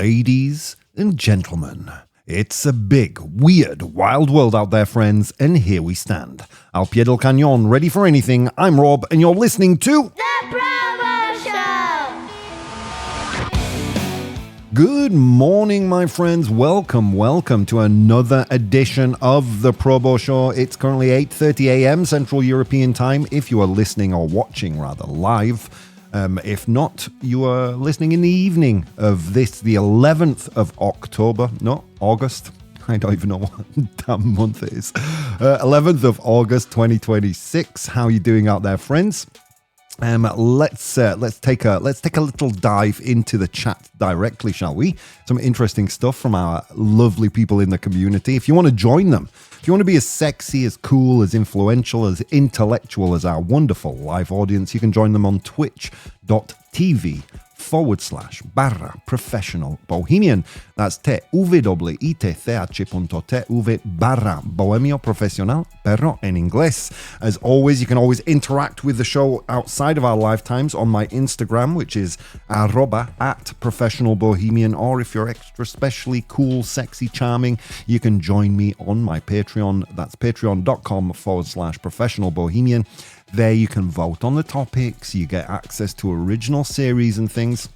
Ladies and gentlemen, it's a big, weird, wild world out there, friends, and here we stand. Al pie del cañón, ready for anything. I'm Rob, and you're listening to The ProBoh Show! Good morning, my friends. Welcome to another edition of The ProBoh Show. It's currently 8:30 a.m. Central European Time, if you are listening or watching, rather, live. If not, you are listening in the evening of this, the 11th of October. No, August. I don't even know what damn month it is. 11th of August, 2026. How are you doing out there, friends? Let's take a little dive into the chat directly, shall we? Some interesting stuff from our lovely people in the community. If you want to join them, if you want to be as sexy, as cool, as influential, as intellectual as our wonderful live audience, you can join them on twitch.tv/professional bohemian. That's twitch.tv/bohemio profesional, pero en inglés. As always, you can always interact with the show outside of our lifetimes on my Instagram, which is @professionalbohemian, or if you're extra specially cool, sexy, charming, you can join me on my Patreon. That's patreon.com/professionalbohemian. There you can vote on the topics, you get access to original series and things.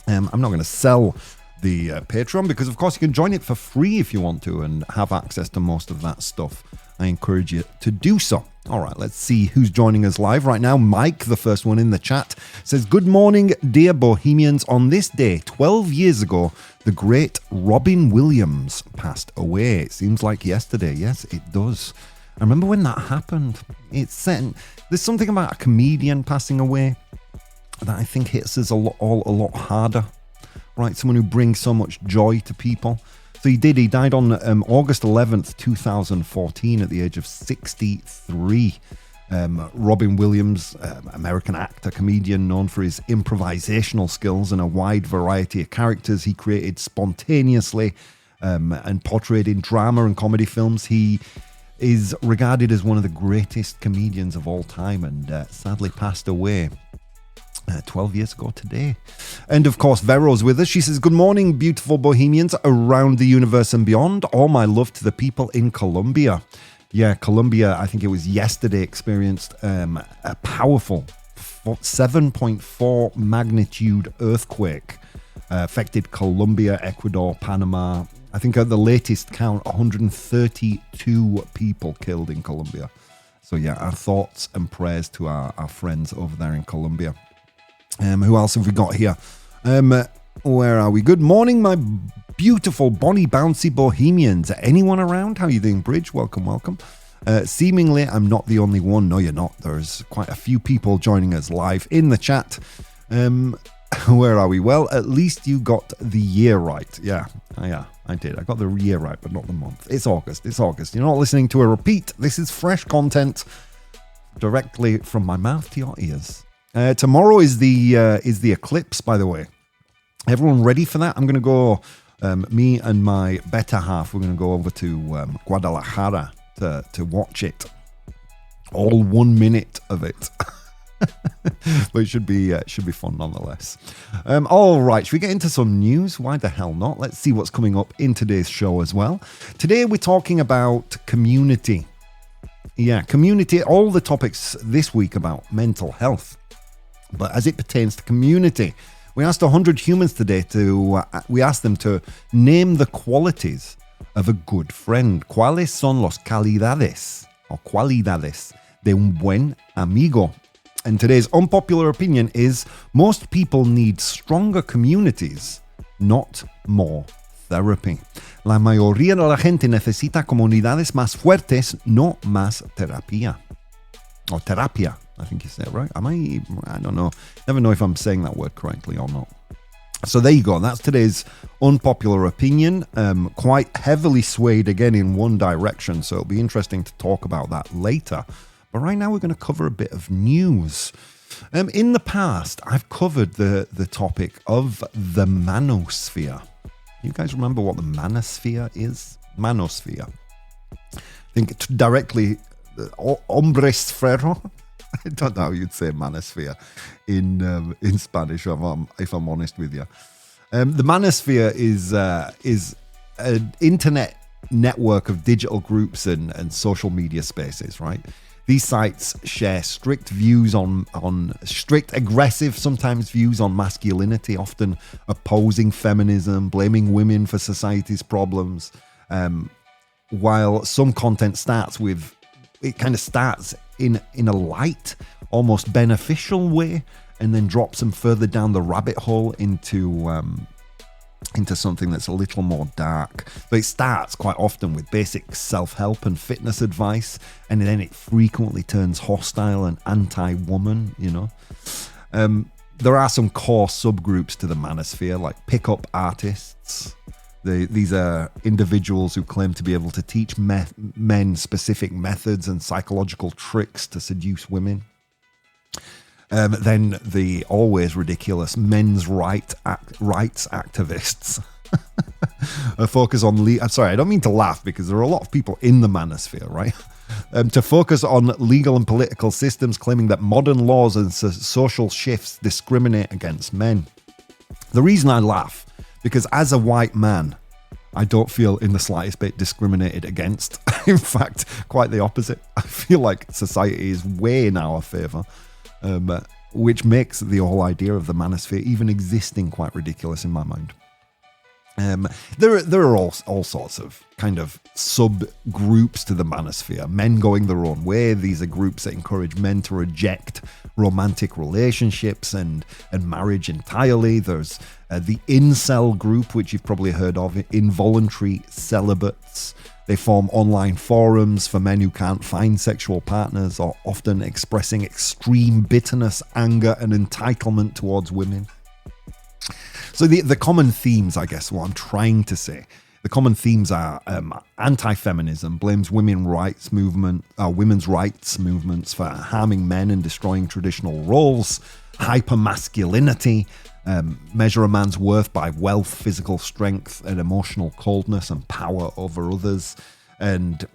I'm not going to sell the Patreon because, of course, you can join it for free if you want to and have access to most of that stuff. I encourage you to do so. All right, let's see who's joining us live right now. Mike, the first one in the chat, says, "Good morning, dear Bohemians. On this day, 12 years ago, the great Robin Williams passed away." It seems like yesterday. Yes, it does. I remember when that happened. There's something about a comedian passing away that I think hits us a lot harder, right? Someone who brings so much joy to people. So he died on August 11th, 2014 at the age of 63. Robin Williams, American actor, comedian known for his improvisational skills and a wide variety of characters he created spontaneously and portrayed in drama and comedy films. He is regarded as one of the greatest comedians of all time and sadly passed away 12 years ago today. And of course, Vero's with us. She says, "Good morning, beautiful Bohemians around the universe and beyond. All my love to the people in Colombia." Yeah, Colombia, I think it was yesterday, experienced a powerful 7.4 magnitude earthquake. Affected Colombia, Ecuador, Panama. I think at the latest count, 132 people killed in Colombia. So yeah, our thoughts and prayers to our friends over there in Colombia. Who else have we got here? Where are we? Good morning, my beautiful bonny bouncy Bohemians. Anyone around? How are you doing, Bridge? Welcome. Seemingly, I'm not the only one. No, you're not. There's quite a few people joining us live in the chat. Where are we? Well, at least you got the year right. Yeah, I did. I got the year right, but not the month. It's August. You're not listening to a repeat. This is fresh content directly from my mouth to your ears. Tomorrow is the eclipse, by the way. Everyone ready for that? I'm going to go, me and my better half, we're going to go over to Guadalajara to watch it. All 1 minute of it. But it should be fun nonetheless. All right, should we get into some news? Why the hell not? Let's see what's coming up in today's show as well. Today we're talking about community. Yeah, community, all the topics this week about mental health. But as it pertains to community, we asked 100 humans today we asked them to name the qualities of a good friend. ¿Cuáles son las cualidades de un buen amigo? And today's unpopular opinion is most people need stronger communities, not more therapy. La mayoría de la gente necesita comunidades más fuertes, no más terapia. Or terapia, I think you say it right. I don't know. Never know if I'm saying that word correctly or not. So there you go. That's today's unpopular opinion. Quite heavily swayed again in one direction. So it'll be interesting to talk about that later. But right now we're going to cover a bit of news. In the past, I've covered the topic of the manosphere. You guys remember what the manosphere is? Manosphere. I think directly, hombresfero. I don't know how you'd say manosphere in Spanish, if I'm honest with you. The manosphere is an internet network of digital groups and social media spaces, right? These sites share strict views on strict, aggressive, sometimes views on masculinity, often opposing feminism, blaming women for society's problems. While some content starts in a light, almost beneficial way, and then drops them further down the rabbit hole into something that's a little more dark. But it starts quite often with basic self-help and fitness advice, and then it frequently turns hostile and anti-woman, you know. There are some core subgroups to the manosphere, like pickup artists. These are individuals who claim to be able to teach men specific methods and psychological tricks to seduce women. Then the always ridiculous men's rights activists focus on... I'm sorry, I don't mean to laugh because there are a lot of people in the manosphere, right? To focus on legal and political systems, claiming that modern laws and social shifts discriminate against men. The reason I laugh, because as a white man, I don't feel in the slightest bit discriminated against. In fact, quite the opposite. I feel like society is way in our favour. Which makes the whole idea of the manosphere even existing quite ridiculous in my mind. There are all sorts of kind of subgroups to the manosphere. Men going their own way. These are groups that encourage men to reject romantic relationships and marriage entirely. There's the incel group, which you've probably heard of, involuntary celibates. They form online forums for men who can't find sexual partners, or often expressing extreme bitterness, anger, and entitlement towards women. So the common themes, I guess, what I'm trying to say, the common themes are anti-feminism, blames women's rights movements for harming men and destroying traditional roles, hypermasculinity, measure a man's worth by wealth, physical strength, and emotional coldness and power over others, and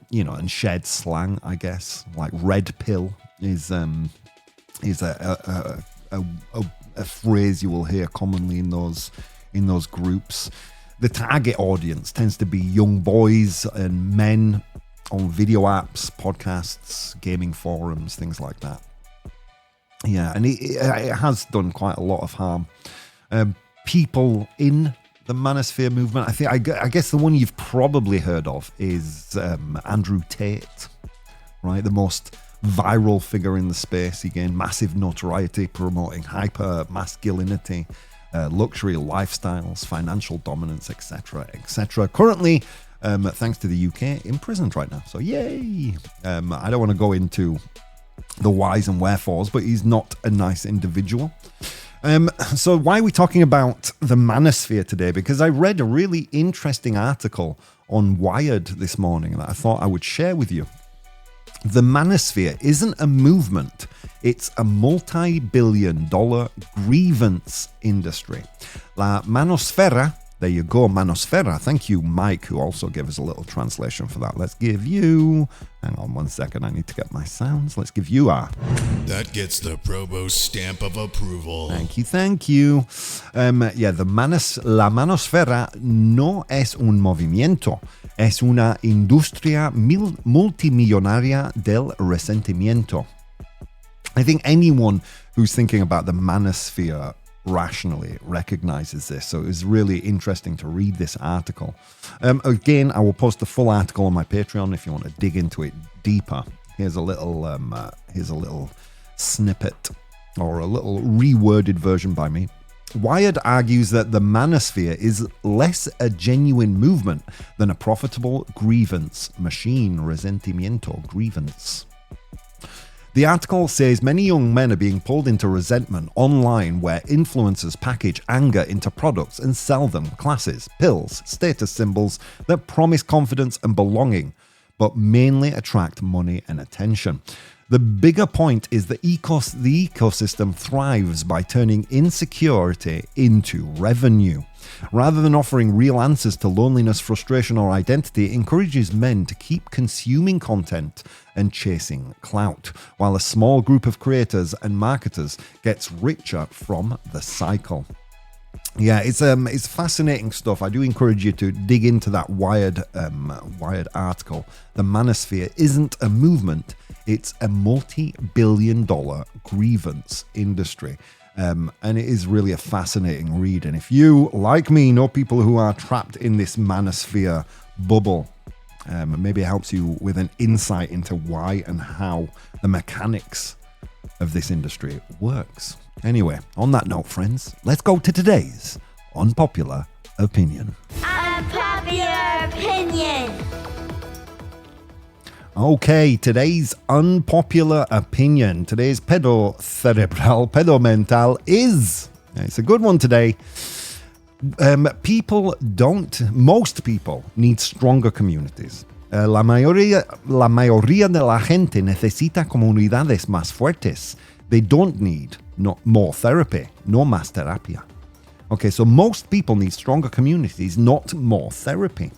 shared slang, I guess, like red pill is a phrase you will hear commonly in those groups. The target audience tends to be young boys and men on video apps, podcasts, gaming forums, things like that. Yeah, and it has done quite a lot of harm. People in the manosphere movement, I guess the one you've probably heard of is Andrew Tate, right? The most viral figure in the space. He gained massive notoriety promoting hyper masculinity, luxury lifestyles, financial dominance, etc., etc. Currently, thanks to the UK, imprisoned right now. So yay! I don't want to go into the whys and wherefores, but he's not a nice individual. So why are we talking about the manosphere today? Because I read a really interesting article on Wired this morning that I thought I would share with you. The manosphere isn't a movement, it's a multi-billion-dollar grievance industry. La manosfera, there you go, manosfera. Thank you, Mike, who also gave us a little translation for that. Let's give you... Hang on 1 second, I need to get my sounds. Let's give you a... That gets the ProBoh stamp of approval. Thank you. La manosfera no es un movimiento. Es una industria multimillonaria del resentimiento. I think anyone who's thinking about the manosphere rationally recognizes this. So it was really interesting to read this article. Again, I will post the full article on my Patreon if you want to dig into it deeper. Here's a little snippet, or a little reworded version by me. Wired argues that the manosphere is less a genuine movement than a profitable grievance machine. Resentimiento, grievance. The article says many young men are being pulled into resentment online, where influencers package anger into products and sell them classes, pills, status symbols that promise confidence and belonging, but mainly attract money and attention. The bigger point is that the ecosystem thrives by turning insecurity into revenue. Rather than offering real answers to loneliness, frustration, or identity, it encourages men to keep consuming content and chasing clout, while a small group of creators and marketers gets richer from the cycle. Yeah, it's fascinating stuff. I do encourage you to dig into that Wired article. The manosphere isn't a movement; it's a multi-billion-dollar grievance industry, and it is really a fascinating read. And if you, like me, know people who are trapped in this manosphere bubble, maybe it helps you with an insight into why and how the mechanics of this industry works. Anyway, on that note, friends, let's go to today's unpopular opinion. Unpopular opinion. Okay, today's unpopular opinion, today's pedo mental is, it's a good one today. Most people need stronger communities. La mayoría de la gente necesita comunidades más fuertes. They don't need more therapy, no más terapia. Okay, so most people need stronger communities, not more therapy.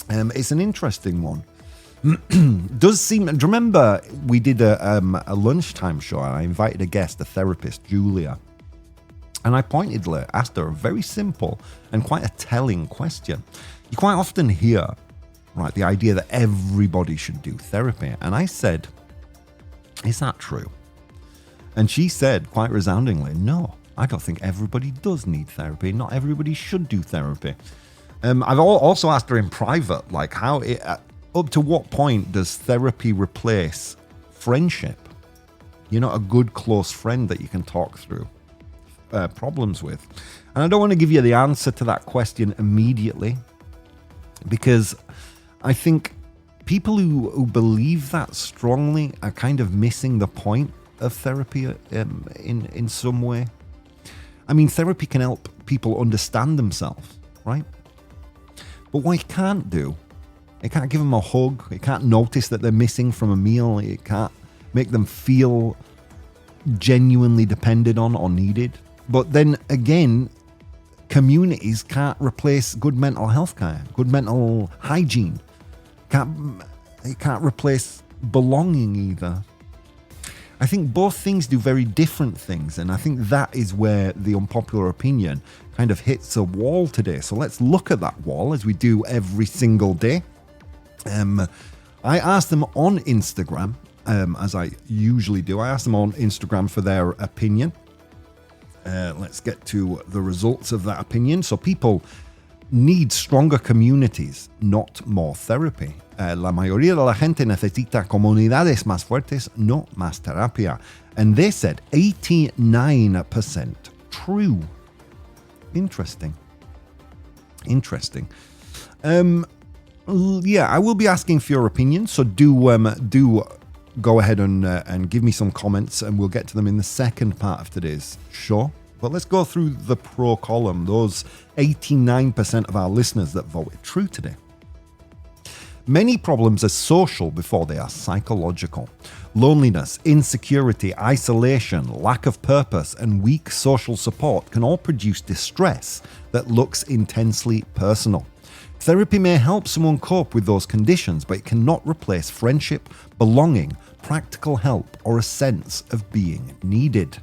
It's an interesting one. Do you remember we did a lunchtime show and I invited a guest, a therapist, Julia. And I pointedly asked her a very simple and quite a telling question. You quite often hear, right, the idea that everybody should do therapy. And I said, is that true? And she said quite resoundingly, no, I don't think everybody does need therapy. Not everybody should do therapy. I've also asked her in private, like up to what point does therapy replace friendship? You know, a good close friend that you can talk through problems with. And I don't want to give you the answer to that question immediately, because I think people who believe that strongly are kind of missing the point of therapy in some way. I mean, therapy can help people understand themselves, right? But what it can't do, it can't give them a hug, it can't notice that they're missing from a meal, it can't make them feel genuinely depended on or needed. But then again, communities can't replace good mental health care, good mental hygiene. It can't replace belonging either. I think both things do very different things, and I think that is where the unpopular opinion kind of hits a wall today. So let's look at that wall as we do every single day. I asked them on Instagram, as I usually do. I asked them on Instagram for their opinion. Let's get to the results of that opinion. So people need stronger communities, not more therapy. La mayoría de la gente necesita comunidades más fuertes, no más terapia. And they said 89% true. Interesting. Yeah, I will be asking for your opinion, so do go ahead and give me some comments, and we'll get to them in the second part of today's show. But let's go through the pro column, those 89% of our listeners that voted true today. Many problems are social before they are psychological. Loneliness, insecurity, isolation, lack of purpose, and weak social support can all produce distress that looks intensely personal. Therapy may help someone cope with those conditions, but it cannot replace friendship, belonging, practical help, or a sense of being needed.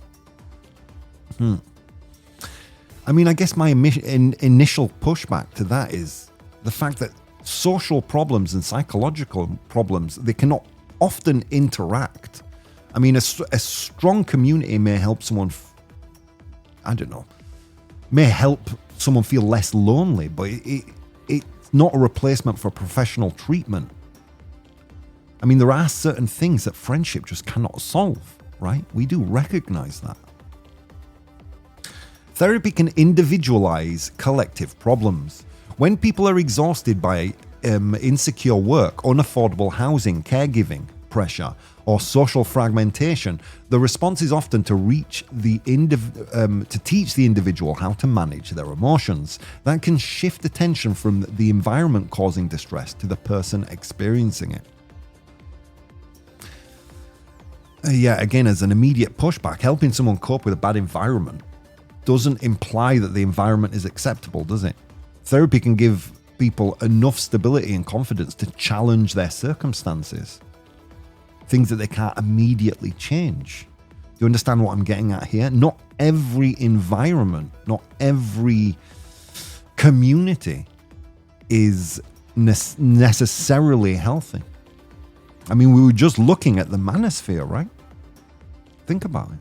I mean, I guess my initial pushback to that is the fact that social problems and psychological problems, they cannot often interact. I mean, a strong community may help someone, may help someone feel less lonely, but it's not a replacement for professional treatment. I mean, there are certain things that friendship just cannot solve, right? We do recognize that. Therapy can individualize collective problems. When people are exhausted by insecure work, unaffordable housing, caregiving pressure, or social fragmentation, the response is often to teach the individual how to manage their emotions. That can shift attention from the environment causing distress to the person experiencing it. Again, as an immediate pushback, helping someone cope with a bad environment doesn't imply that the environment is acceptable, does it? Therapy can give people enough stability and confidence to challenge their circumstances, things that they can't immediately change. you understand what I'm getting at here? Not every environment, not every community is necessarily healthy. I mean, we were just looking at the manosphere, right? Think about it.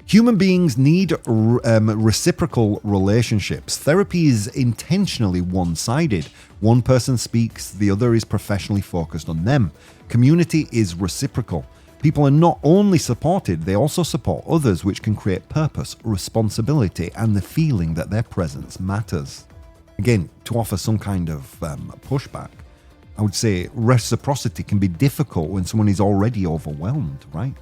Human beings need reciprocal relationships. Therapy is intentionally one-sided. One person speaks, the other is professionally focused on them. Community is reciprocal. People are not only supported, they also support others, which can create purpose, responsibility, and the feeling that their presence matters. Again, to offer some kind of pushback, I would say reciprocity can be difficult when someone is already overwhelmed, right?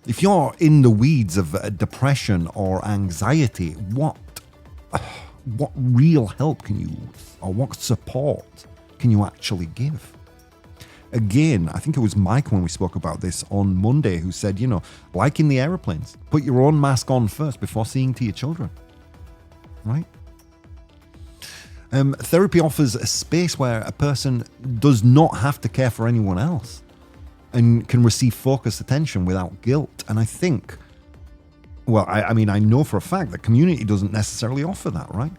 If you're in the weeds of depression or anxiety, what real help can you, or what support can you actually give? Again, I think it was Mike when we spoke about this on Monday who said, you know, like in the aeroplanes, put your own mask on first before seeing to your children, right? Therapy offers a space where a person does not have to care for anyone else and can receive focused attention without guilt. And I think, well, I mean, I know for a fact that community doesn't necessarily offer that, right?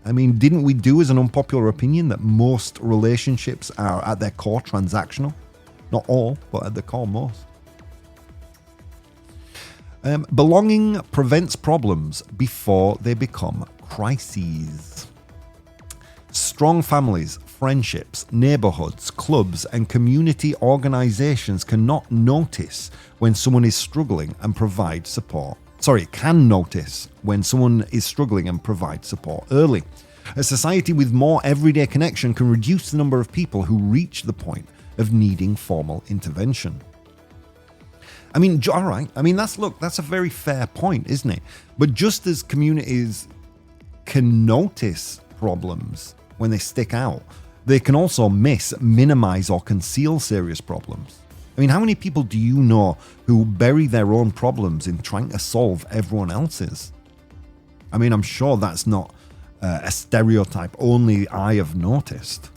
I mean, didn't we do as an unpopular opinion that most relationships are at their core transactional? Not all, but at the core most. Belonging prevents problems before they become crises. Strong families, friendships, neighborhoods, clubs, and community organizations cannot notice when someone is struggling and provide support. Can notice when someone is struggling and provide support early. A society with more everyday connection can reduce the number of people who reach the point of needing formal intervention. I mean, all right. I mean, that's a very fair point, isn't it? But just as communities can notice problems when they stick out, they can also miss, minimize, or conceal serious problems. I mean, how many people do you know who bury their own problems in trying to solve everyone else's? I mean, I'm sure that's not a stereotype only I have noticed.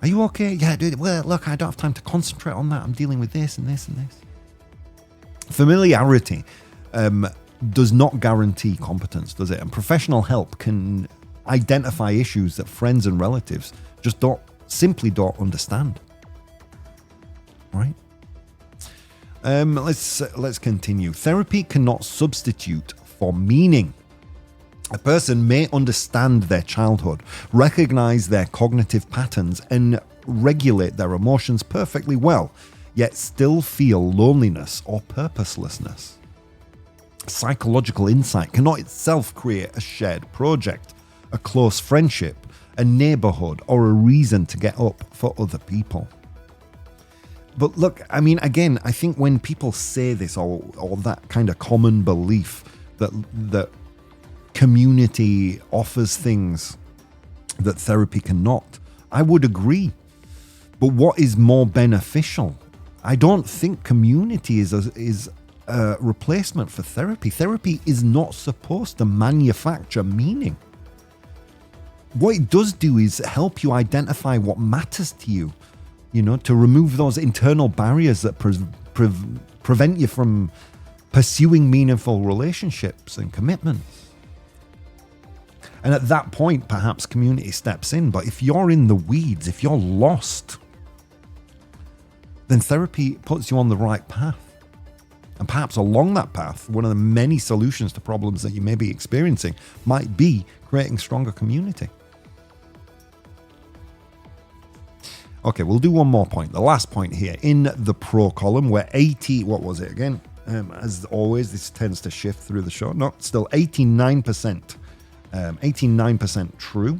Are you okay? Yeah, dude. Well, look, I don't have time to concentrate on that. I'm dealing with this and this and this. Familiarity does not guarantee competence, does it? And professional help can identify issues that friends and relatives just simply don't understand. Right? Let's continue. Therapy cannot substitute for meaning. A person may understand their childhood, recognize their cognitive patterns, and regulate their emotions perfectly well, yet still feel loneliness or purposelessness. Psychological insight cannot itself create a shared project, a close friendship, a neighborhood, or a reason to get up for other people. But look, I mean, again, I think when people say this or that kind of common belief that community offers things that therapy cannot, I would agree. But what is more beneficial? I don't think community is a replacement for therapy. Therapy is not supposed to manufacture meaning. What it does do is help you identify what matters to you, to remove those internal barriers that prevent you from pursuing meaningful relationships and commitments. And at that point, perhaps community steps in. But if you're in the weeds, if you're lost, then therapy puts you on the right path. And perhaps along that path, one of the many solutions to problems that you may be experiencing might be creating stronger community. Okay, we'll do one more point. The last point here in the pro column, where 80, what was it again? As always, this tends to shift through the show. No, still 89%. 89% true.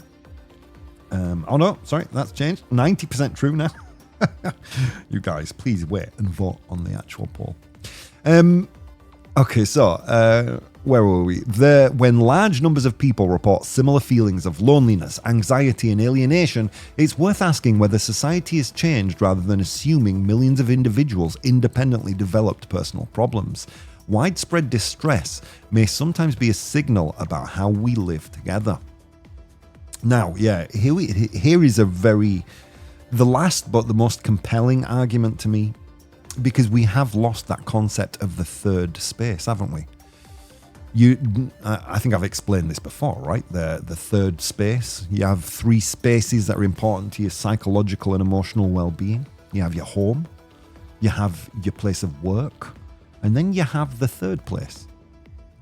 Oh no, sorry, that's changed. 90% true now. You guys, please wait and vote on the actual poll. Okay, so where were we? When large numbers of people report similar feelings of loneliness, anxiety, and alienation, it's worth asking whether society has changed rather than assuming millions of individuals independently developed personal problems. Widespread distress may sometimes be a signal about how we live together. Now, yeah, here is the last but the most compelling argument to me. because we have lost that concept of the third space, haven't we? I think I've explained this before, right? The third space. You have three spaces that are important to your psychological and emotional well-being. You have your home, you have your place of work, and then you have the third place.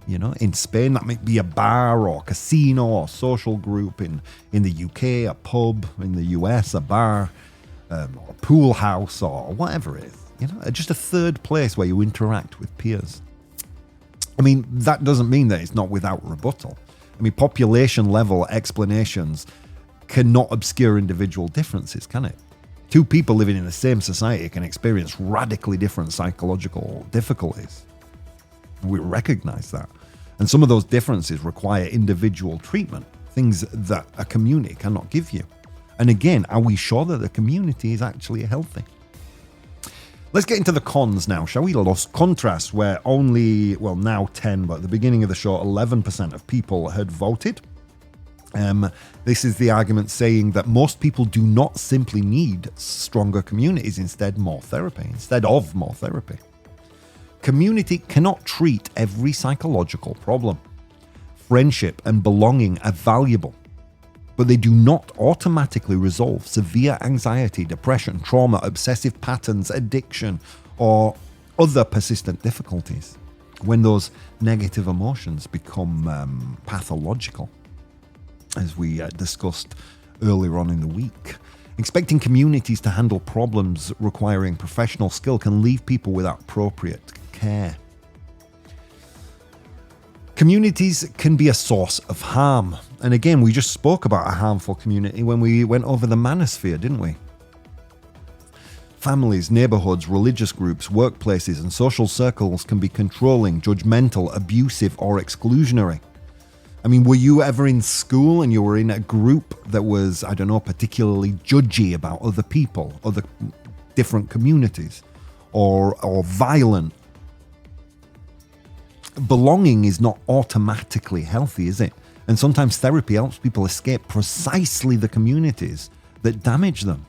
You know, in Spain, that might be a bar or casino or social group. In the UK, a pub. In the US, a bar, or a pool house, or whatever it is. You know, just a third place where you interact with peers. I mean, that doesn't mean that it's not without rebuttal. I mean, population level explanations cannot obscure individual differences, can it? Two people living in the same society can experience radically different psychological difficulties. We recognize that. And some of those differences require individual treatment, things that a community cannot give you. And again, are we sure that the community is actually healthy? Let's get into the cons now, shall we? Los Contras, where only, well, now 10, but at the beginning of the show, 11% of people had voted. This is the argument saying that most people do not simply need stronger communities, instead of more therapy. Community cannot treat every psychological problem. Friendship and belonging are valuable, but they do not automatically resolve severe anxiety, depression, trauma, obsessive patterns, addiction, or other persistent difficulties when those negative emotions become pathological, as we discussed earlier on in the week. Expecting communities to handle problems requiring professional skill can leave people without appropriate care. Communities can be a source of harm. And again, we just spoke about a harmful community when we went over the manosphere, didn't we? Families, neighborhoods, religious groups, workplaces, and social circles can be controlling, judgmental, abusive, or exclusionary. I mean, were you ever in school and you were in a group that was, I don't know, particularly judgy about other people, other different communities, or violent? Belonging is not automatically healthy, is it? And sometimes therapy helps people escape precisely the communities that damage them.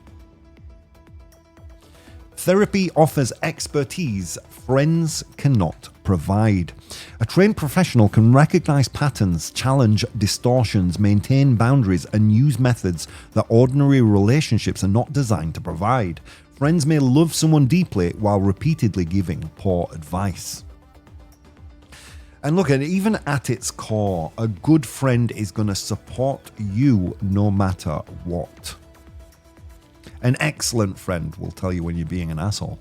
Therapy offers expertise friends cannot provide. A trained professional can recognize patterns, challenge distortions, maintain boundaries, and use methods that ordinary relationships are not designed to provide. Friends may love someone deeply while repeatedly giving poor advice. And look, even at its core, a good friend is going to support you no matter what. An excellent friend will tell you when you're being an asshole.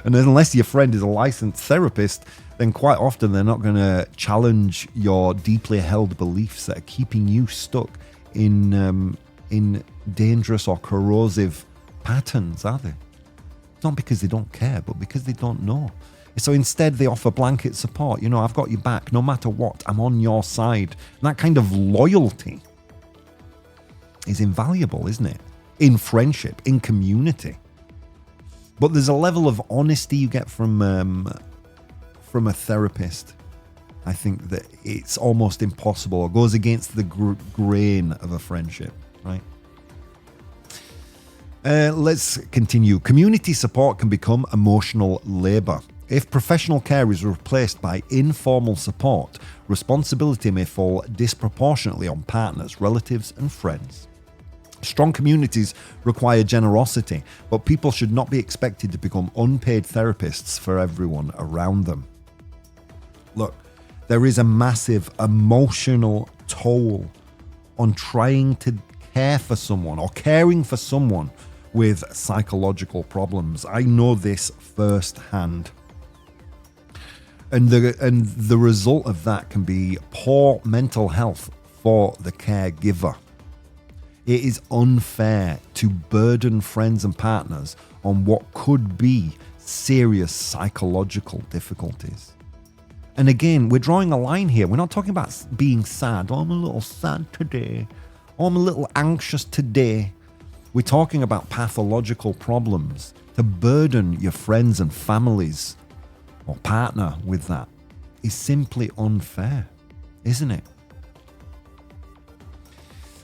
And unless your friend is a licensed therapist, then quite often they're not going to challenge your deeply held beliefs that are keeping you stuck in dangerous or corrosive patterns, are they? Not because they don't care, but because they don't know. So instead, they offer blanket support. You know, I've got your back no matter what. I'm on your side. And that kind of loyalty is invaluable, isn't it? In friendship, in community. But there's a level of honesty you get from a therapist. I think that it's almost impossible. It goes against the grain of a friendship, right? Let's continue. Community support can become emotional labor. If professional care is replaced by informal support, responsibility may fall disproportionately on partners, relatives, and friends. Strong communities require generosity, but people should not be expected to become unpaid therapists for everyone around them. Look, there is a massive emotional toll on trying to care for someone or caring for someone with psychological problems. I know this firsthand. And the result of that can be poor mental health for the caregiver. It is unfair to burden friends and partners on what could be serious psychological difficulties. And again, we're drawing a line here. We're not talking about being sad. Oh, I'm a little sad today. Oh, I'm a little anxious today. We're talking about pathological problems. To burden your friends and families or partner with that is simply unfair, isn't it?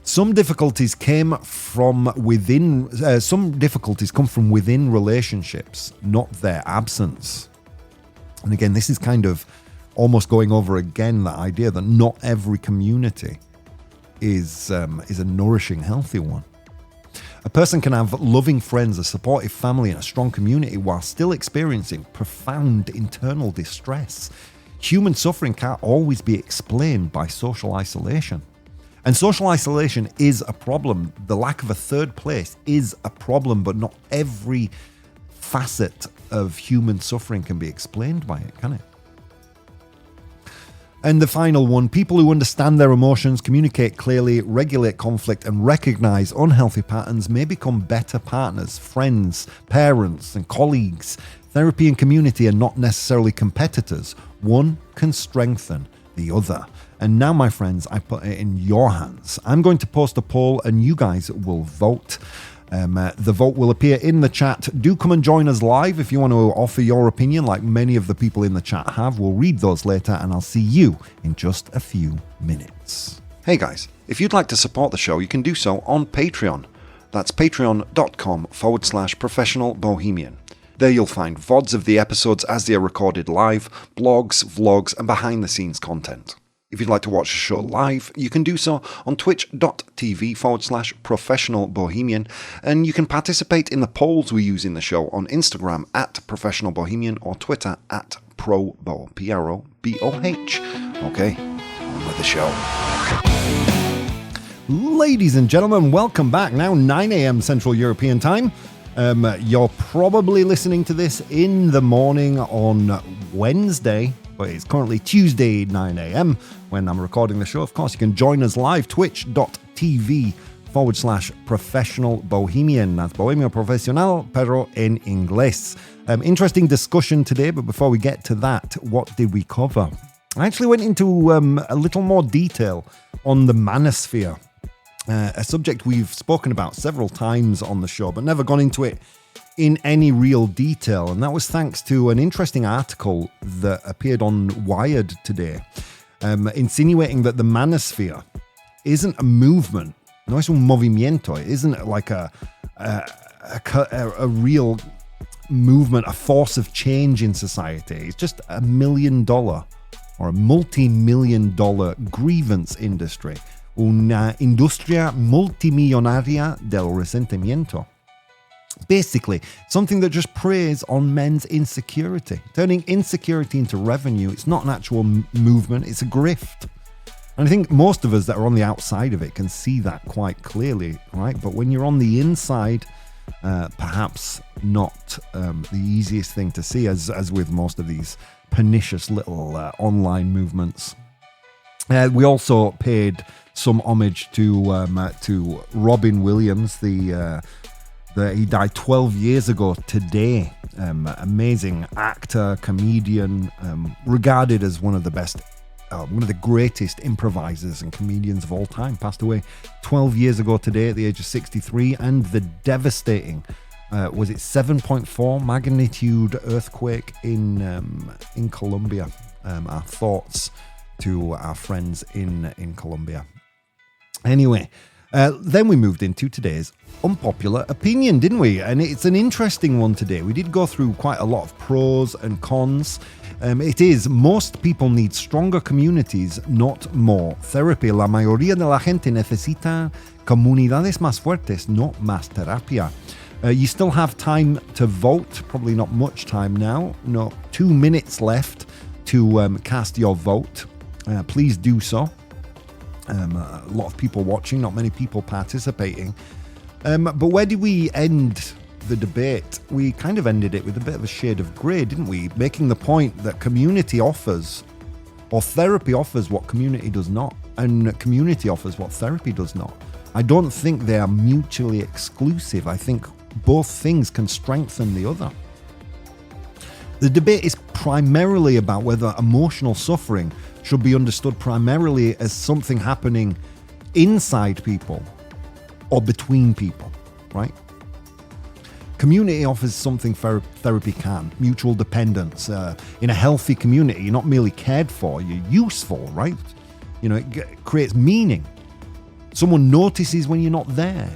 Some difficulties come from within relationships, not their absence. And again, this is kind of almost going over again that idea that not every community is a nourishing, healthy one. A person can have loving friends, a supportive family, and a strong community while still experiencing profound internal distress. Human suffering can't always be explained by social isolation. And social isolation is a problem. The lack of a third place is a problem, but not every facet of human suffering can be explained by it, can it? And the final one, people who understand their emotions, communicate clearly, regulate conflict, and recognize unhealthy patterns may become better partners, friends, parents, and colleagues. Therapy and community are not necessarily competitors. One can strengthen the other. And now, my friends, I put it in your hands. I'm going to post a poll and you guys will vote. The vote will appear in the chat. Do come and join us live if you want to offer your opinion like many of the people in the chat have. We'll read those later and I'll see you in just a few minutes. Hey guys, if you'd like to support the show, you can do so on Patreon. That's patreon.com/professional bohemian. There you'll find VODs of the episodes as they are recorded live, blogs, vlogs, and behind the scenes content. If you'd like to watch the show live, you can do so on twitch.tv/professional bohemian, and you can participate in the polls we use in the show on Instagram @professional bohemian or Twitter @ProBoh, ProBoh. Okay, on with the show. Ladies and gentlemen, welcome back. Now 9 a.m. Central European Time. You're probably listening to this in the morning on Wednesday, but it's currently Tuesday 9 a.m. when I'm recording the show. Of course, you can join us live, twitch.tv/professional bohemian. That's Bohemio Profesional, pero en inglés. Interesting discussion today, but before we get to that, what did we cover? I actually went into a little more detail on the manosphere, a subject we've spoken about several times on the show, but never gone into it in any real detail. And that was thanks to an interesting article that appeared on Wired today, insinuating that the manosphere isn't a movement. No es un movimiento. It isn't like a real movement, a force of change in society. It's just $1 million or a multi-million-dollar grievance industry. Una industria multimillonaria del resentimiento. Basically, something that just preys on men's insecurity. Turning insecurity into revenue, it's not an actual movement, it's a grift. And I think most of us that are on the outside of it can see that quite clearly, right? But when you're on the inside, perhaps not the easiest thing to see, as with most of these pernicious little online movements. We also paid some homage to Robin Williams, he died 12 years ago today. Amazing actor, comedian, regarded as one of the best, one of the greatest improvisers and comedians of all time. Passed away 12 years ago today at the age of 63, and the devastating, was it 7.4 magnitude earthquake in Colombia. Our thoughts to our friends in Colombia. Anyway, then we moved into today's unpopular opinion, didn't we? And it's an interesting one today. We did go through quite a lot of pros and cons. It is, most people need stronger communities, not more therapy. La mayoría de la gente necesita comunidades más fuertes, not más terapia. You still have time to vote, probably not much time now. No, 2 minutes left to cast your vote. Please do so. A lot of people watching, not many people participating. But where did we end the debate? We kind of ended it with a bit of a shade of grey, didn't we? Making the point that community offers, or therapy offers what community does not, and community offers what therapy does not. I don't think they are mutually exclusive. I think both things can strengthen the other. The debate is primarily about whether emotional suffering should be understood primarily as something happening inside people or between people, right? Community offers something therapy can, mutual dependence. In a healthy community, you're not merely cared for, you're useful, right? You know, it creates meaning. Someone notices when you're not there.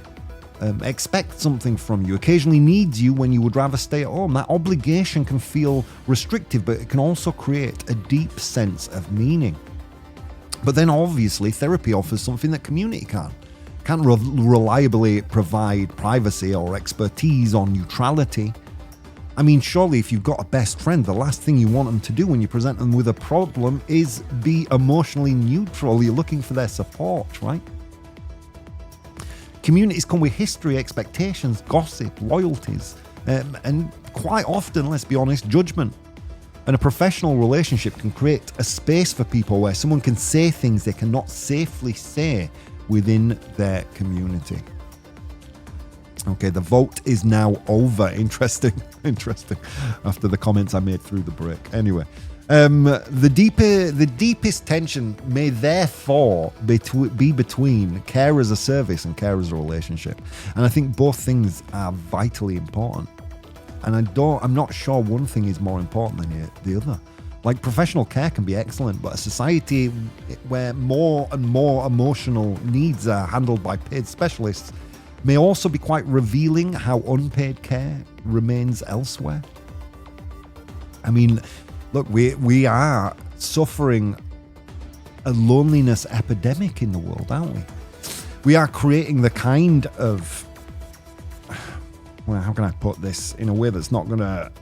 Expects something from you, occasionally needs you when you would rather stay at home. That obligation can feel restrictive, but it can also create a deep sense of meaning. But then obviously therapy offers something that community can't reliably provide privacy or expertise or neutrality. I mean, surely if you've got a best friend, the last thing you want them to do when you present them with a problem is be emotionally neutral. You're looking for their support, right? Communities come with history, expectations, gossip, loyalties, and quite often, let's be honest, judgment. And a professional relationship can create a space for people where someone can say things they cannot safely say within their community. Okay, the vote is now over. Interesting. After the comments I made through the break. Anyway, the deepest tension may therefore be between care as a service and care as a relationship. And I think both things are vitally important. And I'm not sure one thing is more important than the other. Like, professional care can be excellent, but a society where more and more emotional needs are handled by paid specialists may also be quite revealing how unpaid care remains elsewhere. I mean, look, we are suffering a loneliness epidemic in the world, aren't we? We are creating the kind of, well, how can I put this in a way that's not going to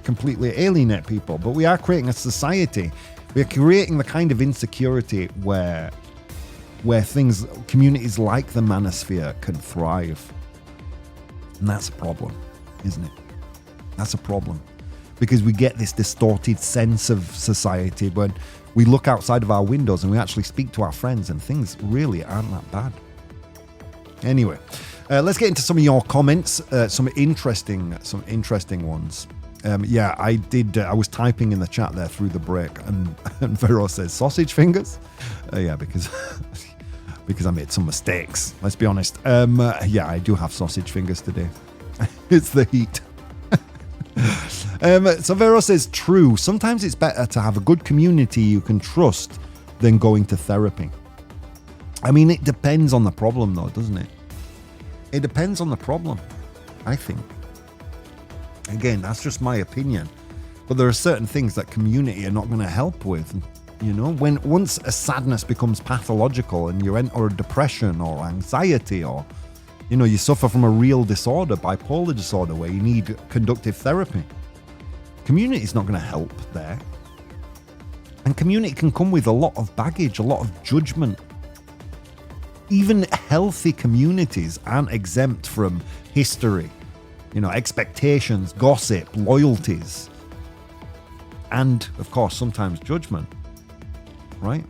completely alienate people? But we are creating a society. We are creating the kind of insecurity where communities like the manosphere can thrive. And that's a problem, isn't it? That's a problem. Because we get this distorted sense of society when we look outside of our windows and we actually speak to our friends and things really aren't that bad. Anyway, let's get into some of your comments, some interesting ones. I was typing in the chat there through the break, and Vero says sausage fingers. Because I made some mistakes. Let's be honest. I do have sausage fingers today. It's the heat. So Vero says, true. Sometimes it's better to have a good community you can trust than going to therapy. I mean, it depends on the problem though, doesn't it? It depends on the problem, I think. Again, that's just my opinion. But there are certain things that community are not going to help with. You know, once a sadness becomes pathological and you enter a depression or anxiety, or, you know, you suffer from a real disorder, bipolar disorder, where you need conductive therapy, community is not going to help there. And community can come with a lot of baggage, a lot of judgment. Even healthy communities aren't exempt from history, you know, expectations, gossip, loyalties, and, of course, sometimes judgment. Right?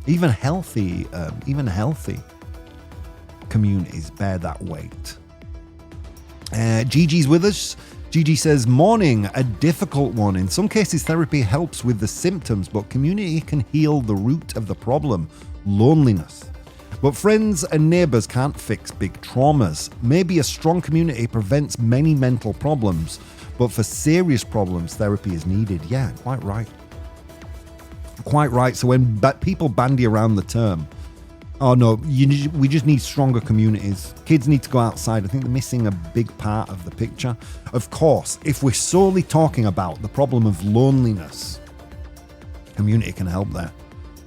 Even healthy communities bear that weight. Gigi's with us. Gigi says, morning, a difficult one. In some cases, therapy helps with the symptoms, but community can heal the root of the problem, loneliness. But friends and neighbors can't fix big traumas. Maybe a strong community prevents many mental problems, but for serious problems, therapy is needed. Yeah, quite right. Quite right. So when people bandy around the term, oh no, we just need stronger communities. Kids need to go outside. I think they're missing a big part of the picture. Of course, if we're solely talking about the problem of loneliness, community can help there.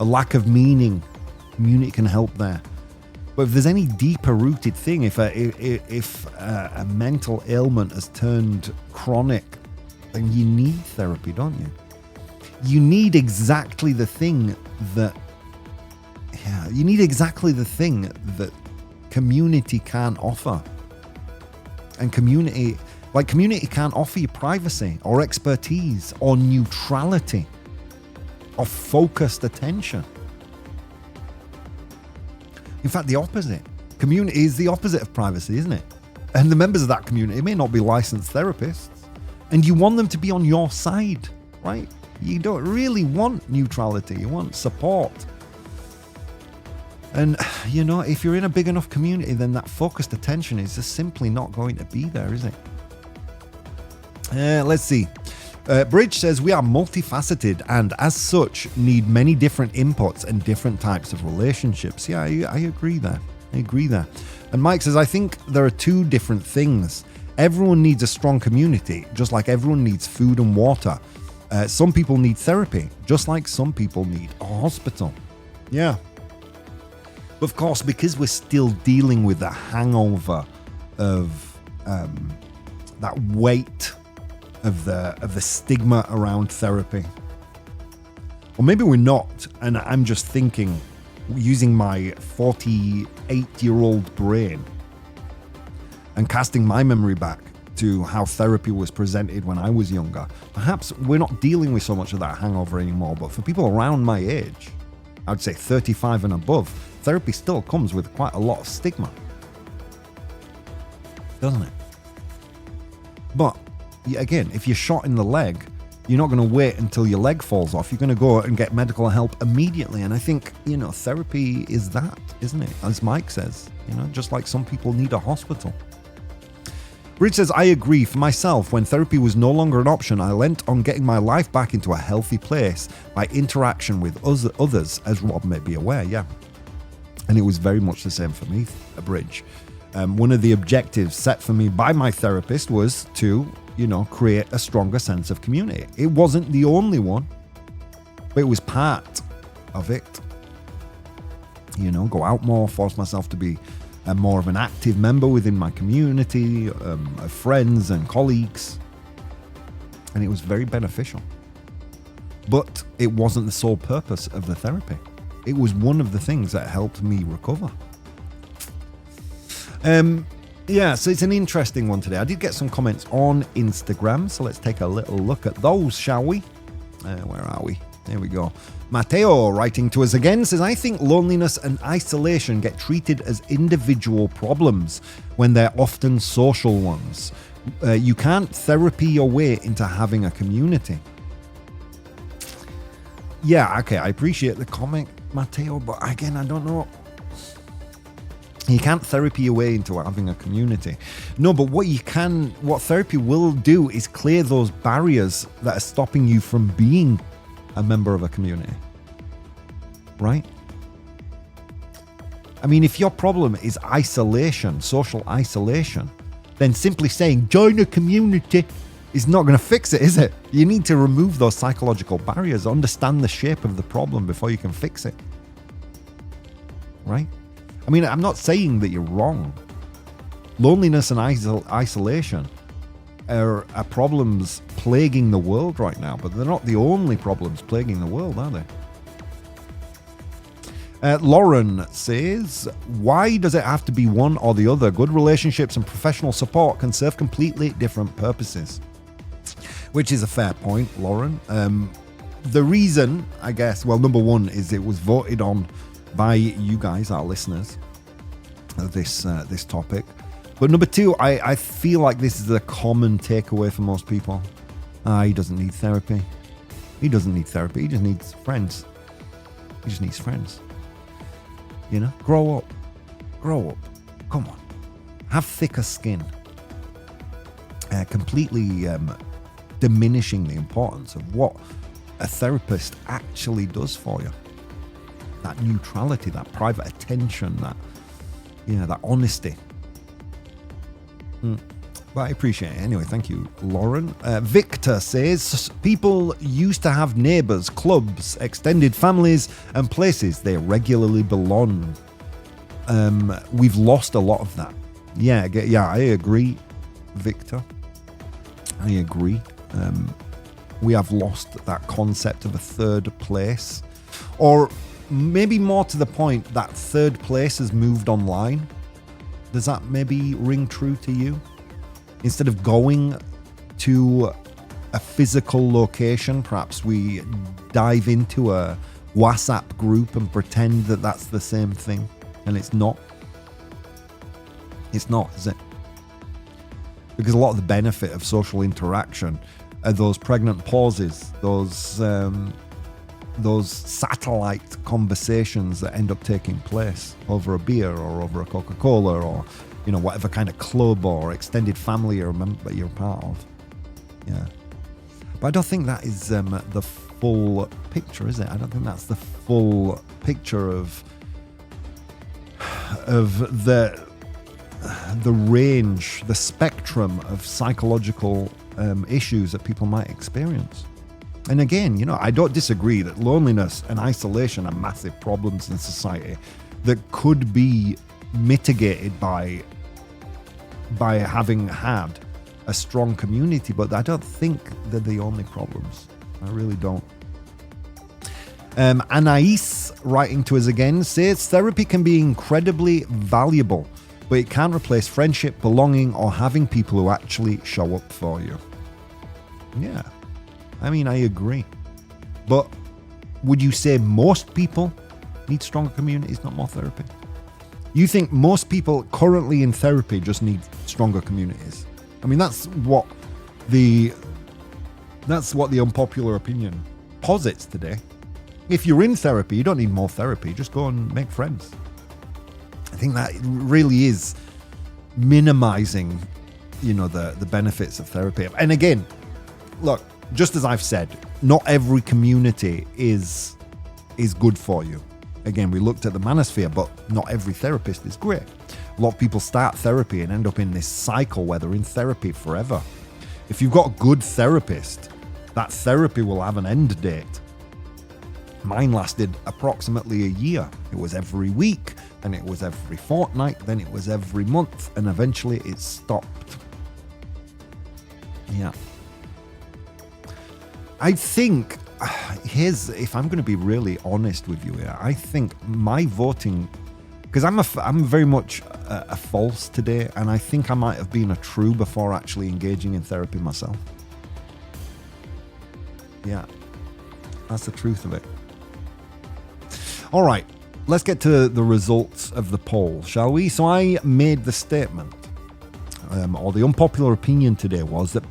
A lack of meaning, community can help there. But if there's any deeper rooted thing, if a mental ailment has turned chronic, then you need therapy, don't you? You need exactly the thing that community can't offer. And community can't offer you privacy or expertise or neutrality or focused attention. In fact, the opposite. Community is the opposite of privacy, isn't it? And the members of that community may not be licensed therapists. And you want them to be on your side, right? You don't really want neutrality. You want support. And, you know, if you're in a big enough community, then that focused attention is just simply not going to be there, is it? Let's see. Bridge says, we are multifaceted and as such need many different inputs and different types of relationships. Yeah, I agree there. And Mike says, I think there are two different things. Everyone needs a strong community, just like everyone needs food and water. Some people need therapy, just like some people need a hospital. Yeah. Of course, because we're still dealing with the hangover of that weight of the stigma around therapy. Or maybe we're not, and I'm just thinking, using my 48-year-old brain and casting my memory back to how therapy was presented when I was younger. Perhaps we're not dealing with so much of that hangover anymore, but for people around my age, I would say 35 and above, therapy still comes with quite a lot of stigma. Doesn't it? But, again, if you're shot in the leg, you're not going to wait until your leg falls off. You're going to go and get medical help immediately. And I think, therapy is that, isn't it? As Mike says, just like some people need a hospital. Bridge says, I agree. For myself, when therapy was no longer an option, I lent on getting my life back into a healthy place by interaction with others, as Rob may be aware, yeah. And it was very much the same for me, Bridge. One of the objectives set for me by my therapist was to, create a stronger sense of community. It wasn't the only one, but it was part of it. Go out more, force myself to be more of an active member within my community of friends and colleagues. And it was very beneficial. But it wasn't the sole purpose of the therapy. It was one of the things that helped me recover. So it's an interesting one today. I did get some comments on Instagram, so let's take a little look at those, shall we? Where are we? There we go. Matteo, writing to us again, says, I think loneliness and isolation get treated as individual problems when they're often social ones. You can't therapy your way into having a community. Yeah, okay, I appreciate the comment, Matteo, but again, I don't know. You can't therapy your way into having a community. No, but what therapy will do is clear those barriers that are stopping you from being a member of a community. Right? I mean, if your problem is isolation, social isolation, then simply saying join a community is not going to fix it, is it? You need to remove those psychological barriers, understand the shape of the problem before you can fix it. Right? I mean, I'm not saying that you're wrong. Loneliness and isolation are problems plaguing the world right now, but they're not the only problems plaguing the world, are they? Lauren says, why does it have to be one or the other? Good relationships and professional support can serve completely different purposes. Which is a fair point, Lauren. The reason, I guess, well, number one is it was voted on by you guys, our listeners, this topic. But number two, I feel like this is a common takeaway for most people. He doesn't need therapy. He doesn't need therapy. He just needs friends. He just needs friends. Grow up. Come on. Have thicker skin. Completely diminishing the importance of what a therapist actually does for you. That neutrality, that private attention, that honesty. But I appreciate it. Anyway, thank you, Lauren. Victor says, people used to have neighbours, clubs, extended families, and places they regularly belong. We've lost a lot of that. Yeah, I agree, Victor. I agree. We have lost that concept of a third place. Or maybe more to the point, that third place has moved online. Does that maybe ring true to you? Instead of going to a physical location, perhaps we dive into a WhatsApp group and pretend that that's the same thing. And it's not. It's not, is it? Because a lot of the benefit of social interaction are those pregnant pauses, those satellite conversations that end up taking place over a beer or over a Coca-Cola or whatever kind of club or extended family you're part of. Yeah. But I don't think that is the full picture, is it? I don't think that's the full picture of the range, the spectrum of psychological issues that people might experience. And again, you know, I don't disagree that loneliness and isolation are massive problems in society that could be mitigated by having had a strong community, but I don't think they're the only problems. I really don't. Anais, writing to us again, says therapy can be incredibly valuable, but it can't replace friendship, belonging, or having people who actually show up for you. Yeah, I mean, I agree. But would you say most people need stronger communities, not more therapy? You think most people currently in therapy just need stronger communities? I mean, that's what the unpopular opinion posits today. If you're in therapy, you don't need more therapy. Just go and make friends. I think that really is minimizing, you know, the benefits of therapy. And again, look, just as I've said, not every community is good for you. Again, we looked at the manosphere, but not every therapist is great. A lot of people start therapy and end up in this cycle where they're in therapy forever. If you've got a good therapist, that therapy will have an end date. Mine lasted approximately a year. It was every week, then it was every fortnight, then it was every month, and eventually it stopped. Yeah. I think, if I'm going to be really honest with you here, I think my voting, because I'm very much a false today, and I think I might have been a true before actually engaging in therapy myself. Yeah, that's the truth of it. All right, let's get to the results of the poll, shall we? So I made the statement, or the unpopular opinion today was that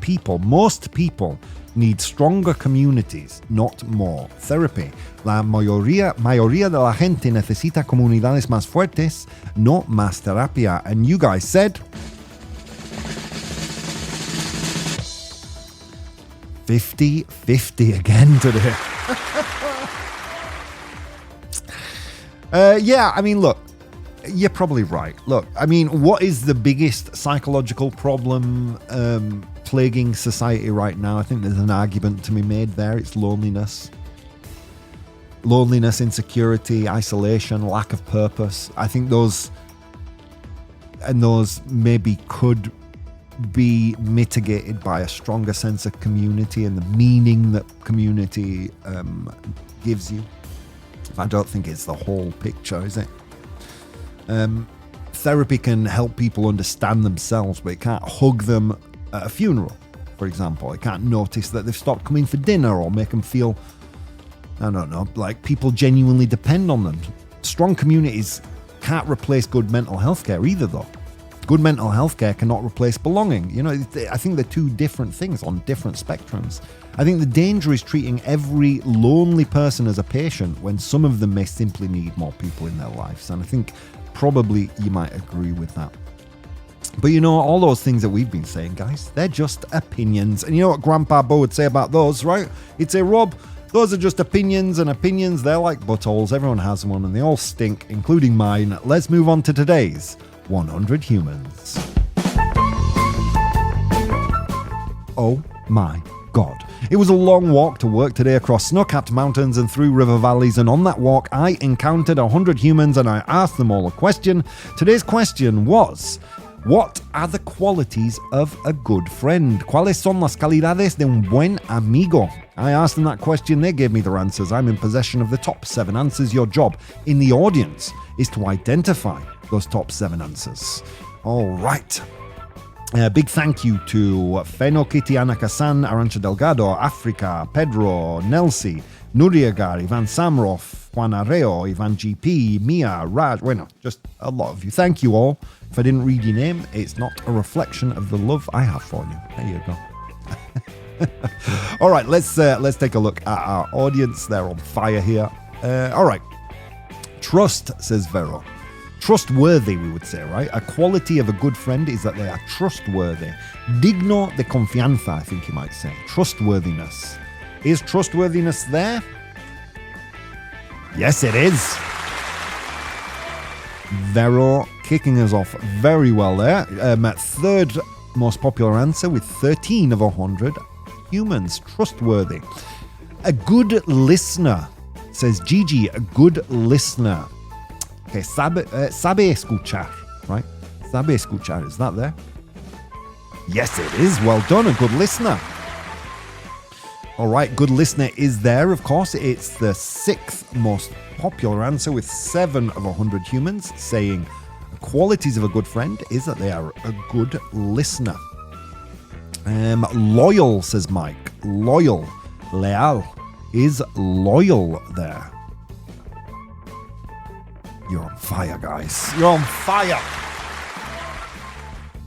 most people need stronger communities, not more therapy. La mayoría de la gente necesita comunidades más fuertes, no más terapia. And you guys said 50-50 again today. Yeah, I mean, look, you're probably right. Look, I mean, what is the biggest psychological problem plaguing society right now? I think there's an argument to be made there. It's loneliness. Loneliness, insecurity, isolation, lack of purpose. I think those maybe could be mitigated by a stronger sense of community and the meaning that community gives you. I don't think it's the whole picture, is it? Therapy can help people understand themselves, but it can't hug them at a funeral, for example. It can't notice that they've stopped coming for dinner or make them feel, I don't know, like people genuinely depend on them. Strong communities can't replace good mental health care either, though. Good mental health care cannot replace belonging. You know, I think they're two different things on different spectrums. I think the danger is treating every lonely person as a patient when some of them may simply need more people in their lives. And I think probably you might agree with that. But you know, all those things that we've been saying, guys, they're just opinions. And you know what Grandpa Bo would say about those, right? He'd say, Rob, those are just opinions, and opinions, they're like buttholes. Everyone has one and they all stink, including mine. Let's move on to today's 100 Humans. Oh my God. It was a long walk to work today across snow-capped mountains and through river valleys, and on that walk I encountered 100 humans and I asked them all a question. Today's question was, what are the qualities of a good friend? ¿Cuáles son las calidades de un buen amigo? I asked them that question, they gave me their answers. I'm in possession of the top 7 answers. Your job in the audience is to identify those top 7 answers. All right. Big thank you to Feno, Kitty, Ana Casan, Arancha Delgado, Africa, Pedro, Nelsi, Nuriegar, Ivan Samroff, Juan Arreo, Ivan GP, Mia, Raj, bueno, just a lot of you. Thank you all. If I didn't read your name, it's not a reflection of the love I have for you. There you go. All right, let's take a look at our audience. They're on fire here. All right. Trust, says Vero. Trustworthy, we would say, right? A quality of a good friend is that they are trustworthy. Digno de confianza, I think you might say. Trustworthiness. Is trustworthiness there? Yes, it is. Vero kicking us off very well there. Third most popular answer with 13 of 100 humans. Trustworthy. A good listener, says Gigi, a good listener. Okay, sabe escuchar, right? Sabe escuchar, is that there? Yes, it is. Well done, a good listener. All right, good listener is there, of course. It's the sixth most popular answer with 7 of 100 humans saying the qualities of a good friend is that they are a good listener. Loyal, says Mike. Loyal. Leal is loyal there. You're on fire, guys. You're on fire.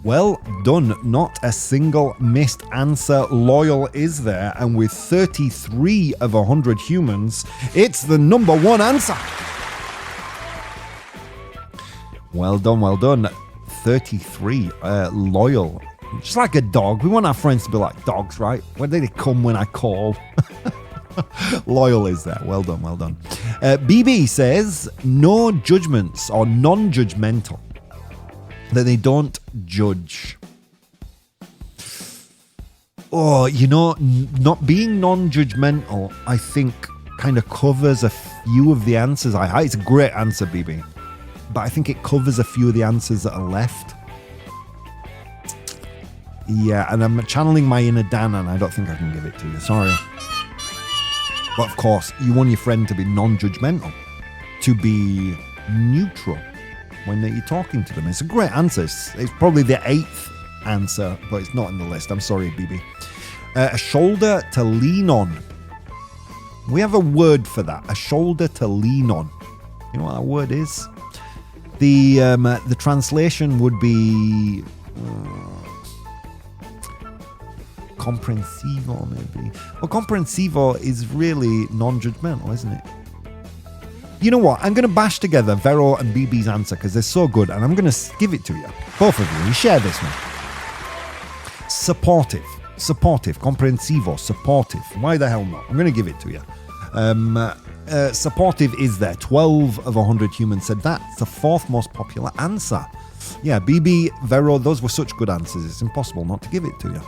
Well done. Not a single missed answer. Loyal is there. And with 33 of 100 humans, it's the number one answer. Well done, well done. 33. Loyal. Just like a dog. We want our friends to be like dogs, right? When they come when I call. Loyal is there. Well done, well done. BB says no judgments or non-judgmental. That they don't judge. Oh, you know, not being non-judgmental, I think, kind of covers a few of the answers I had. It's a great answer, BB. But I think it covers a few of the answers that are left. Yeah, and I'm channeling my inner Dan, and I don't think I can give it to you. Sorry. But of course, you want your friend to be non-judgmental, to be neutral when you're talking to them. It's a great answer. It's probably the 8th answer, but it's not in the list. I'm sorry, BB. A shoulder to lean on. We have a word for that. A shoulder to lean on. You know what that word is? The translation would be comprensivo, maybe. Well, comprensivo is really non-judgmental, isn't it? You know what? I'm going to bash together Vero and BB's answer because they're so good, and I'm going to give it to you. Both of you. You share this one. Supportive. Supportive. Comprensivo. Supportive. Why the hell not? I'm going to give it to you. Supportive is there. 12 of 100 humans said that. It's the 4th most popular answer. Yeah, BB, Vero, those were such good answers. It's impossible not to give it to you.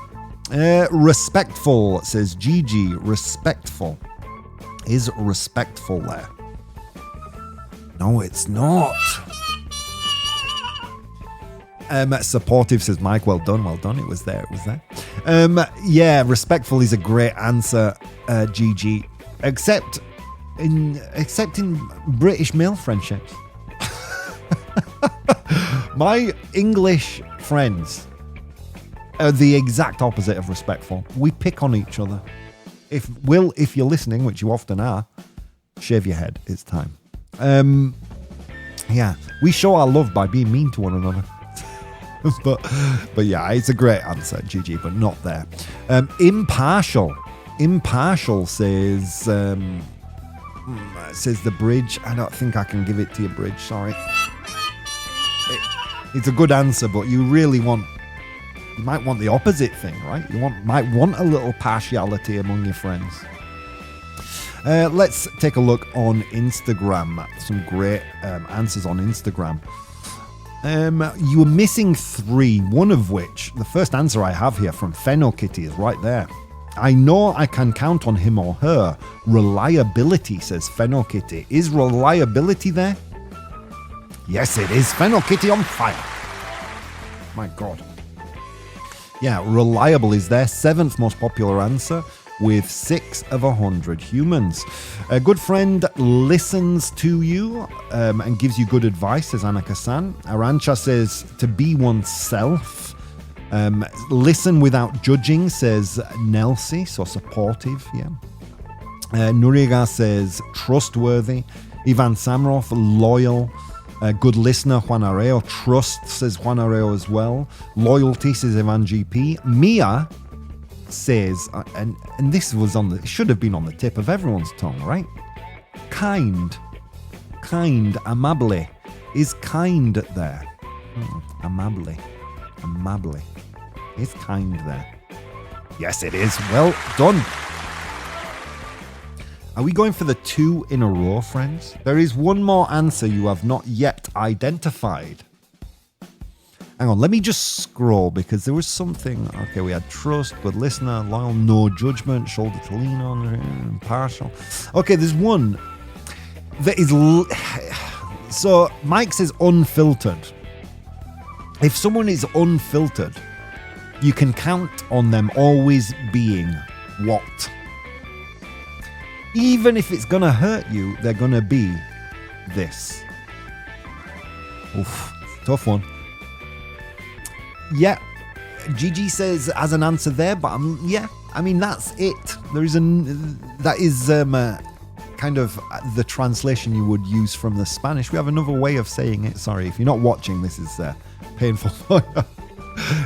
Respectful, says Gigi. Respectful. Is respectful there? No, it's not. Supportive, says Mike. Well done, well done. It was there, it was there. Yeah, respectful is a great answer, Gigi. Except in British male friendships. My English friends are the exact opposite of respectful. We pick on each other. If you're listening, which you often are, shave your head. It's time. Yeah, we show our love by being mean to one another. but yeah, it's a great answer, Gigi, but not there. Impartial says the bridge. I don't think I can give it to you, bridge. Sorry. It's a good answer, but you might want the opposite thing, right? Might want a little partiality among your friends. Let's take a look on Instagram. Some great answers on Instagram. You were missing 3, one of which, the first answer I have here from Feno Kitty is right there. I know I can count on him or her. Reliability, says Feno Kitty. Is reliability there? Yes, it is. Feno Kitty on fire. My God. Yeah, reliable is there. 7th most popular answer with 6 of 100 humans. A good friend listens to you and gives you good advice, says Annika-san. Arancha says to be oneself. Listen without judging, says Nelsie, so supportive, yeah. Nuriga says trustworthy. Ivan Samroff, loyal. Good listener, Juan Areo. Trust, says Juan Areo as well. Loyalty, says Ivan GP. Mia says, and this was should have been on the tip of everyone's tongue, right? Kind, amable Is kind there? Amably. Amably. Is kind there? Yes, it is. Well done. Are we going for the 2 in a row, friends? There is one more answer you have not yet identified. Hang on, let me just scroll because there was something. Okay, we had trust, good listener, loyal, no judgment, shoulder to lean on, impartial. Okay, there's one that is. So Mike says unfiltered. If someone is unfiltered, you can count on them always being what? Even if it's going to hurt you, they're going to be this. Oof, tough one. Yeah, Gigi says as an answer there, but yeah, I mean, that's it. That is kind of the translation you would use from the Spanish. We have another way of saying it. Sorry, if you're not watching, this is painful.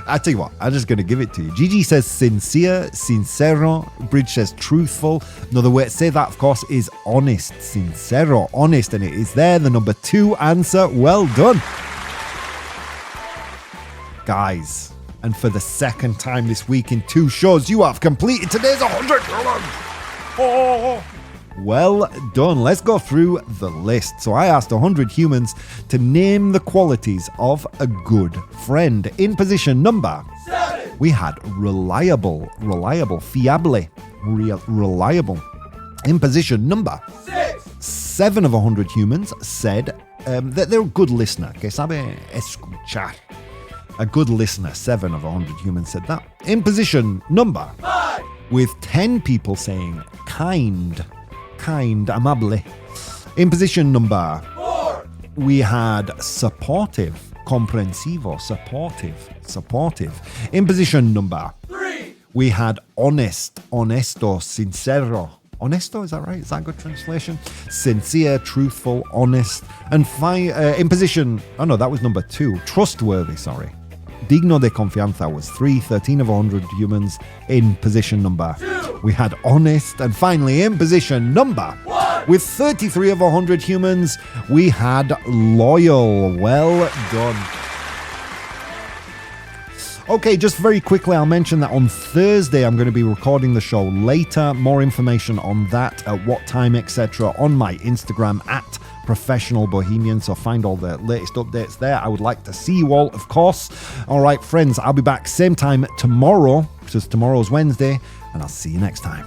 I tell you what, I'm just going to give it to you. Gigi says sincere, sincero. Bridge says truthful. Another way to say that, of course, is honest. Sincero, honest. And it is there, the number 2 answer. Well done. Guys, and for the second time this week in 2 shows, you have completed today's 100 challenge. Oh. Well done. Let's go through the list. So I asked 100 humans to name the qualities of a good friend. In position number 7, we had reliable, fiable, reliable. In position number 6, 7 of 100 humans said that they're a good listener. Que sabe escuchar. A good listener. 7 of 100 humans said that. In position number 5, with 10 people saying kind, amable. In position number 4, we had supportive, comprensivo, supportive. In position number 3, we had honest, honesto, sincero. Honesto, is that right? Is that a good translation? Sincere, truthful, honest. And in position, oh no, that was number 2. Trustworthy, sorry. Digno de confianza was 3, 13 of 100 humans. In position number 2, we had honest. And finally, in position number 1, with 33 of 100 humans, we had loyal. Well done. Okay, just very quickly, I'll mention that on Thursday, I'm going to be recording the show later. More information on that, at what time, etc., on my Instagram at Professional Bohemian. So find all the latest updates there. I would like to see you all, of course. All right, friends, I'll be back same time tomorrow, because tomorrow's Wednesday, and I'll see you next time.